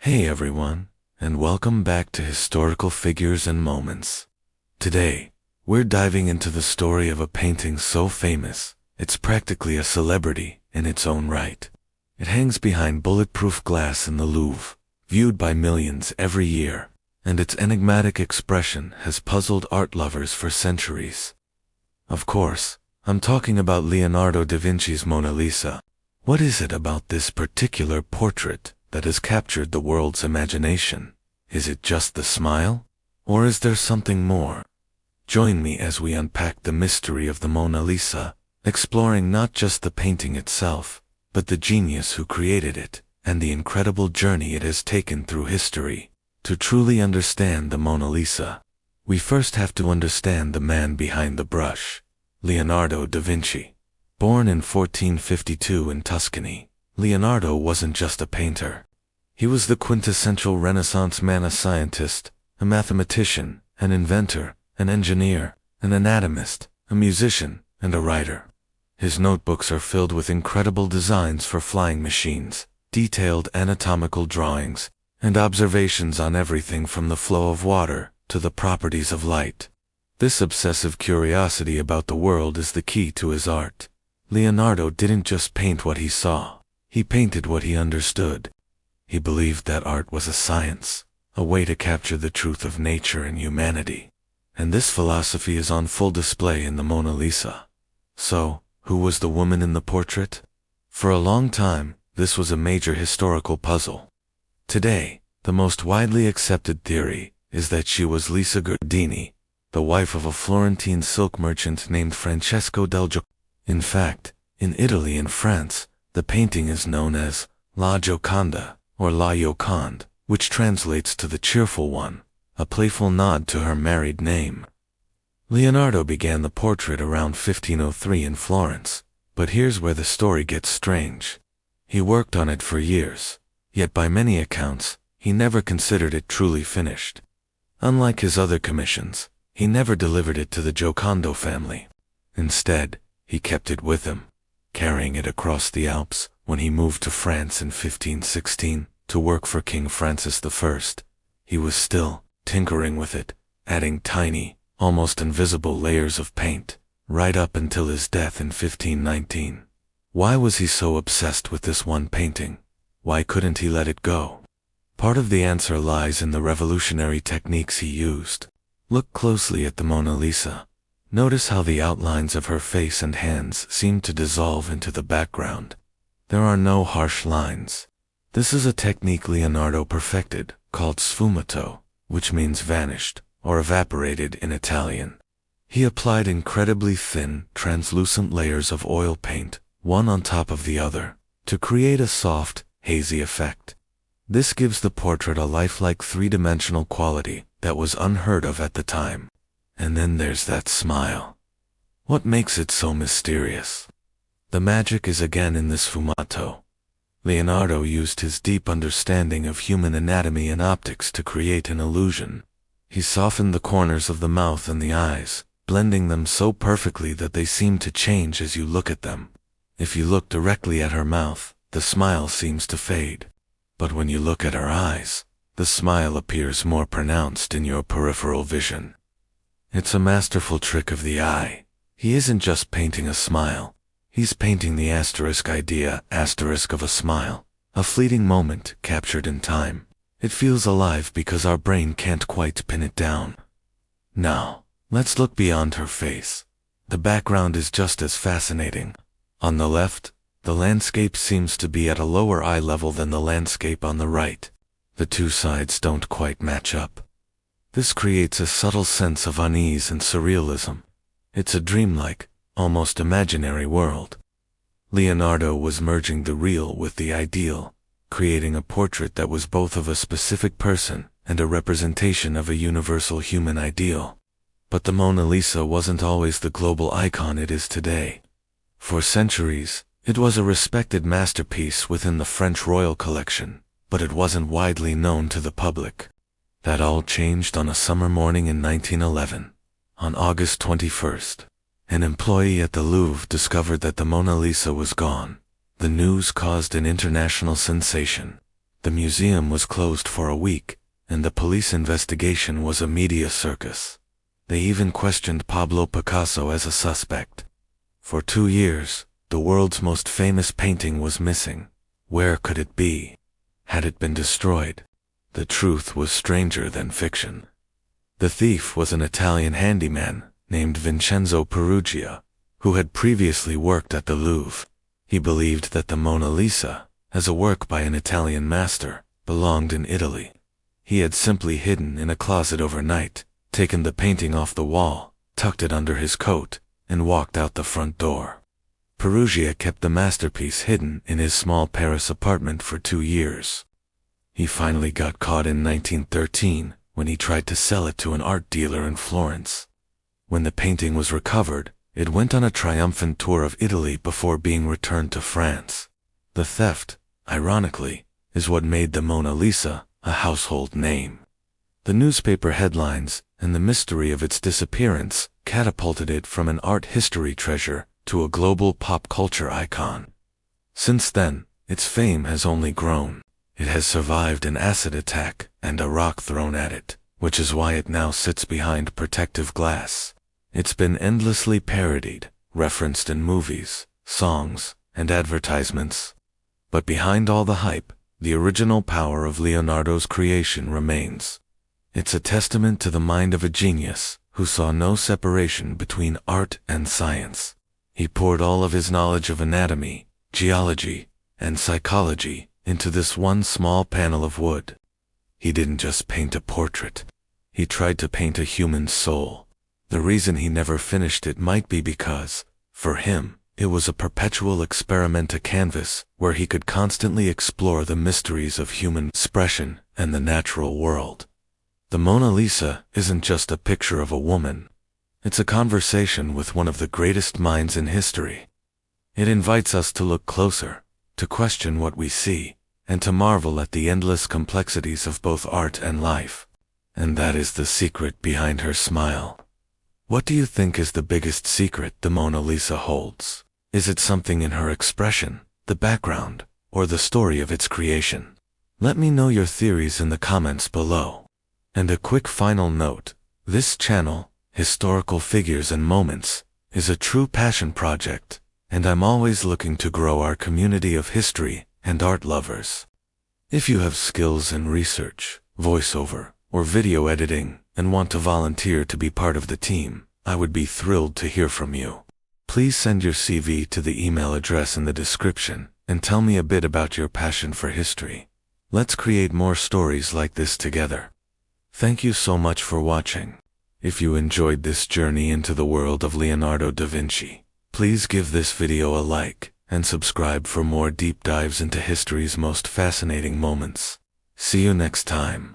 Hey everyone, and welcome back to Historical Figures and Moments. Today, we're diving into the story of a painting so famous, it's practically a celebrity in its own right. It hangs behind bulletproof glass in the Louvre, viewed by millions every year, and its enigmatic expression has puzzled art lovers for centuries. Of course, I'm talking about Leonardo da Vinci's Mona Lisa. What is it about this particular portrait that has captured the world's imagination? Is it just the smile? Or is there something more? Join me as we unpack the mystery of the Mona Lisa, exploring not just the painting itself, but the genius who created it, and the incredible journey it has taken through history. To truly understand the Mona Lisa, we first have to understand the man behind the brush, Leonardo da Vinci. Born in 1452 in Tuscany, Leonardo wasn't just a painter. He was the quintessential Renaissance man, a scientist, a mathematician, an inventor, an engineer, an anatomist, a musician, and a writer. His notebooks are filled with incredible designs for flying machines, detailed anatomical drawings, and observations on everything from the flow of water to the properties of light. This obsessive curiosity about the world is the key to his art. Leonardo didn't just paint what he saw, he painted what he understood. He believed that art was a science, a way to capture the truth of nature and humanity. And this philosophy is on full display in the Mona Lisa. So, who was the woman in the portrait? For a long time, this was a major historical puzzle. Today, the most widely accepted theory is that she was Lisa Gardini, the wife of a Florentine silk merchant named Francesco del Giocondo. In fact, in Italy and France, the painting is known as La Gioconda, or La Joconde, which translates to the cheerful one, a playful nod to her married name. Leonardo began the portrait around 1503 in Florence, but here's where the story gets strange. He worked on it for years, yet by many accounts, he never considered it truly finished. Unlike his other commissions, he never delivered it to the Giocondo family. Instead, he kept it with him, carrying it across the Alps when he moved to France in 1516 to work for King Francis I. He was still tinkering with it, adding tiny, almost invisible layers of paint, right up until his death in 1519. Why was he so obsessed with this one painting? Why couldn't he let it go? Part of the answer lies in the revolutionary techniques he used. Look closely at the Mona Lisa. Notice how the outlines of her face and hands seem to dissolve into the background. There are no harsh lines. This is a technique Leonardo perfected, called sfumato, which means vanished, or evaporated in Italian. He applied incredibly thin, translucent layers of oil paint, one on top of the other, to create a soft, hazy effect. This gives the portrait a lifelike three-dimensional quality that was unheard of at the time. And then there's that smile. What makes it so mysterious? The magic is again in the sfumato. Leonardo used his deep understanding of human anatomy and optics to create an illusion. He softened the corners of the mouth and the eyes, blending them so perfectly that they seem to change as you look at them. If you look directly at her mouth, the smile seems to fade. But when you look at her eyes, the smile appears more pronounced in your peripheral vision. It's a masterful trick of the eye. He isn't just painting a smile. He's painting the idea of a smile, a fleeting moment captured in time. It feels alive because our brain can't quite pin it down. Now, let's look beyond her face. The background is just as fascinating. On the left, the landscape seems to be at a lower eye level than the landscape on the right. The two sides don't quite match up. This creates a subtle sense of unease and surrealism. It's a dreamlike, almost imaginary world. Leonardo was merging the real with the ideal, creating a portrait that was both of a specific person and a representation of a universal human ideal. But the Mona Lisa wasn't always the global icon it is today. For centuries, it was a respected masterpiece within the French royal collection, but it wasn't widely known to the public. That all changed on a summer morning in 1911. On August 21st, an employee at the Louvre discovered that the Mona Lisa was gone. The news caused an international sensation. The museum was closed for a week, and the police investigation was a media circus. They even questioned Pablo Picasso as a suspect. For 2 years, the world's most famous painting was missing. Where could it be? Had it been destroyed? The truth was stranger than fiction. The thief was an Italian handyman named Vincenzo Peruggia, who had previously worked at the Louvre. He believed that the Mona Lisa, as a work by an Italian master, belonged in Italy. He had simply hidden in a closet overnight, taken the painting off the wall, tucked it under his coat, and walked out the front door. Peruggia kept the masterpiece hidden in his small Paris apartment for 2 years. He finally got caught in 1913 when he tried to sell it to an art dealer in Florence. When the painting was recovered, it went on a triumphant tour of Italy before being returned to France. The theft, ironically, is what made the Mona Lisa a household name. The newspaper headlines and the mystery of its disappearance catapulted it from an art history treasure to a global pop culture icon. Since then, its fame has only grown. It has survived an acid attack and a rock thrown at it, which is why it now sits behind protective glass. It's been endlessly parodied, referenced in movies, songs, and advertisements. But behind all the hype, the original power of Leonardo's creation remains. It's a testament to the mind of a genius who saw no separation between art and science. He poured all of his knowledge of anatomy, geology, and psychology into this one small panel of wood. He didn't just paint a portrait. He tried to paint a human soul. The reason he never finished it might be because, for him, it was a perpetual experiment, a canvas where he could constantly explore the mysteries of human expression and the natural world. The Mona Lisa isn't just a picture of a woman. It's a conversation with one of the greatest minds in history. It invites us to look closer, to question what we see, and to marvel at the endless complexities of both art and life. And that is the secret behind her smile. What do you think is the biggest secret the Mona Lisa holds? Is it something in her expression, the background, or the story of its creation? Let me know your theories in the comments below. And a quick final note, this channel, Historical Figures and Moments, is a true passion project, and I'm always looking to grow our community of history and art lovers. If you have skills in research, voiceover, or video editing, and want to volunteer to be part of the team, I would be thrilled to hear from you. Please send your CV to the email address in the description, and tell me a bit about your passion for history. Let's create more stories like this together. Thank you so much for watching. If you enjoyed this journey into the world of Leonardo da Vinci, please give this video a like, and subscribe for more deep dives into history's most fascinating moments. See you next time.